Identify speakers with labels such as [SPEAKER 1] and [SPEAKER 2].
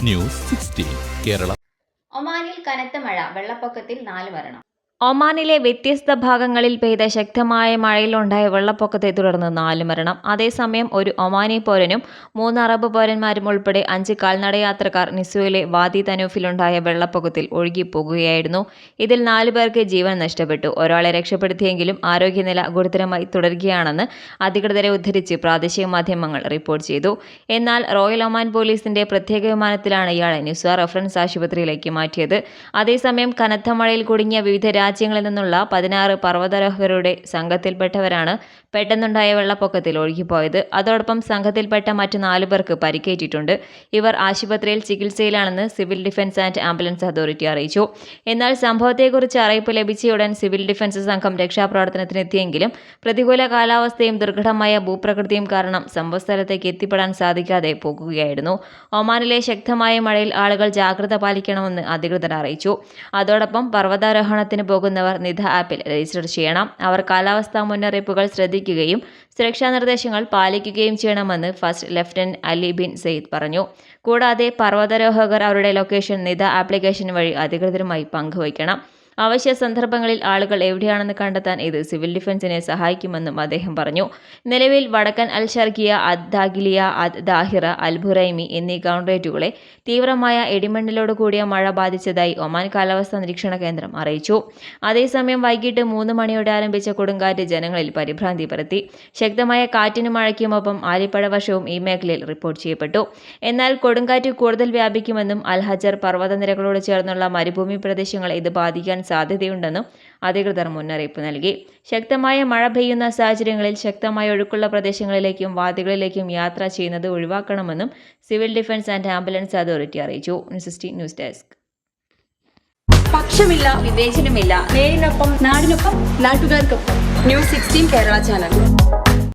[SPEAKER 1] News 16 Kerala.
[SPEAKER 2] ഒമാനിൽ കനത്ത മഴ, വെള്ളപ്പൊക്കത്തിൽ 4 മരണം.
[SPEAKER 3] ഒമാനിലെ വ്യത്യസ്ത ഭാഗങ്ങളിൽ പെയ്ത ശക്തമായ മഴയിലുണ്ടായ വെള്ളപ്പൊക്കത്തെ തുടർന്ന് 4 മരണം. അതേസമയം ഒരു ഒമാനി പൗരനും 3 അറബ് പൗരന്മാരും ഉൾപ്പെടെ 5 കാൽനടയാത്രക്കാർ നിസുവിലെ വാദി തനൂഫിലുണ്ടായ വെള്ളപ്പൊക്കത്തിൽ ഒഴുകിപ്പോകുകയായിരുന്നു. ഇതിൽ 4 പേർക്ക് ജീവൻ നഷ്ടപ്പെട്ടു. ഒരാളെ രക്ഷപ്പെടുത്തിയെങ്കിലും ആരോഗ്യനില ഗുരുതരമായി തുടരുകയാണെന്ന് അധികൃതരെ ഉദ്ധരിച്ച് പ്രാദേശിക മാധ്യമങ്ങൾ റിപ്പോർട്ട് ചെയ്തു. എന്നാൽ റോയൽ ഒമാൻ പോലീസിന്റെ പ്രത്യേക വിമാനത്തിലാണ് ഇയാളെ നിസ്വ റഫറൻസ് ആശുപത്രിയിലേക്ക് മാറ്റിയത്. അതേസമയം കനത്ത മഴയിൽ കുടുങ്ങിയ വിവിധ രാജ്യങ്ങളിൽ നിന്നുള്ള 16 പർവ്വതാരോഹകരുടെ സംഘത്തിൽപ്പെട്ടവരാണ് പെട്ടെന്നുണ്ടായ വെള്ളപ്പൊക്കത്തിൽ ഒഴുകിപ്പോയത്. അതോടൊപ്പം സംഘത്തിൽപ്പെട്ട മറ്റ് 4 പേർക്ക് പരിക്കേറ്റിട്ടുണ്ട്. ഇവർ ആശുപത്രിയിൽ ചികിത്സയിലാണെന്ന് civil defence and ambulance authority അറിയിച്ചു. എന്നാൽ സംഭവത്തെക്കുറിച്ച് അറിയിപ്പ് ലഭിച്ചയുടൻ സിവിൽ ഡിഫൻസ് സംഘം രക്ഷാപ്രവർത്തനത്തിനെത്തിയെങ്കിലും പ്രതികൂല കാലാവസ്ഥയും ദുർഘടമായ ഭൂപ്രകൃതിയും കാരണം സംഭവസ്ഥലത്തേക്ക് എത്തിപ്പെടാൻ സാധിക്കാതെ പോകുകയായിരുന്നു. ഒമാനിലെ ശക്തമായ മഴയിൽ ആളുകൾ ജാഗ്രത പാലിക്കണമെന്ന് അധികൃതർ അറിയിച്ചു. അതോടൊപ്പം പർവ്വതാരോഹണത്തിന് പോകുന്നവർ നിധ ആപ്പിൽ രജിസ്റ്റർ ചെയ്യണം. അവർ കാലാവസ്ഥാ മുന്നറിയിപ്പുകൾ ശ്രദ്ധിക്കുകയും സുരക്ഷാ നിർദ്ദേശങ്ങൾ പാലിക്കുകയും ചെയ്യണമെന്ന് first lieutenant Ali bin Saeed പറഞ്ഞു. കൂടാതെ പർവ്വതാരോഹകർ അവരുടെ ലൊക്കേഷൻ നിധ ആപ്ലിക്കേഷൻ വഴി അധികൃതരുമായി പങ്കുവയ്ക്കണം. അവശ്യ സന്ദർഭങ്ങളിൽ ആളുകൾ എവിടെയാണെന്ന് കണ്ടെത്താൻ ഇത് സിവിൽ ഡിഫൻസിനെ സഹായിക്കുമെന്നും അദ്ദേഹം പറഞ്ഞു. നിലവിൽ വടക്കൻ അൽ ഷർഖിയ, അദ് ദാഖിലിയ, അദ് ദാഹിറ, അൽ ബുറൈമി എന്നീ ഗവർണറേറ്റുകളെ തീവ്രമായ ഇടിമിന്നലോട് കൂടിയ മഴ ബാധിച്ചതായി ഒമാൻ കാലാവസ്ഥാ നിരീക്ഷണ കേന്ദ്രം അറിയിച്ചു. അതേസമയം വൈകിട്ട് 3 മണിയോടെ ആരംഭിച്ച കൊടുങ്കാറ്റ് ജനങ്ങളിൽ പരിഭ്രാന്തി പരത്തി. ശക്തമായ കാറ്റിനും മഴയ്ക്കുമൊപ്പം ആലിപ്പഴ വർഷവും ഈ മേഖലയിൽ റിപ്പോർട്ട് ചെയ്യപ്പെട്ടു. എന്നാൽ കൊടുങ്കാറ്റ് കൂടുതൽ വ്യാപിക്കുമെന്നും അൽ ഹജർ പർവ്വതനിരകളോട് ചേർന്നുള്ള മരുഭൂമി പ്രദേശങ്ങളെ ഇത് ബാധിക്കാൻ സാധ്യതയുണ്ടെന്നും അധികൃതർ മുന്നറിയിപ്പ് നൽകി. ശക്തമായ മഴ പെയ്യുന്ന സാഹചര്യങ്ങളിൽ ശക്തമായ ഒഴുക്കുള്ള പ്രദേശങ്ങളിലേക്കും വാദികളിലേക്കും യാത്ര ചെയ്യുന്നത് ഒഴിവാക്കണമെന്നും civil defence and ambulance authority അറിയിച്ചു. News desk.
[SPEAKER 4] പക്ഷമില്ല, വിവേചനമില്ല. നേരിനൊപ്പം, നാടിനൊപ്പം, നാട്ടുകാർക്കൊപ്പം. News 16 Kerala channel.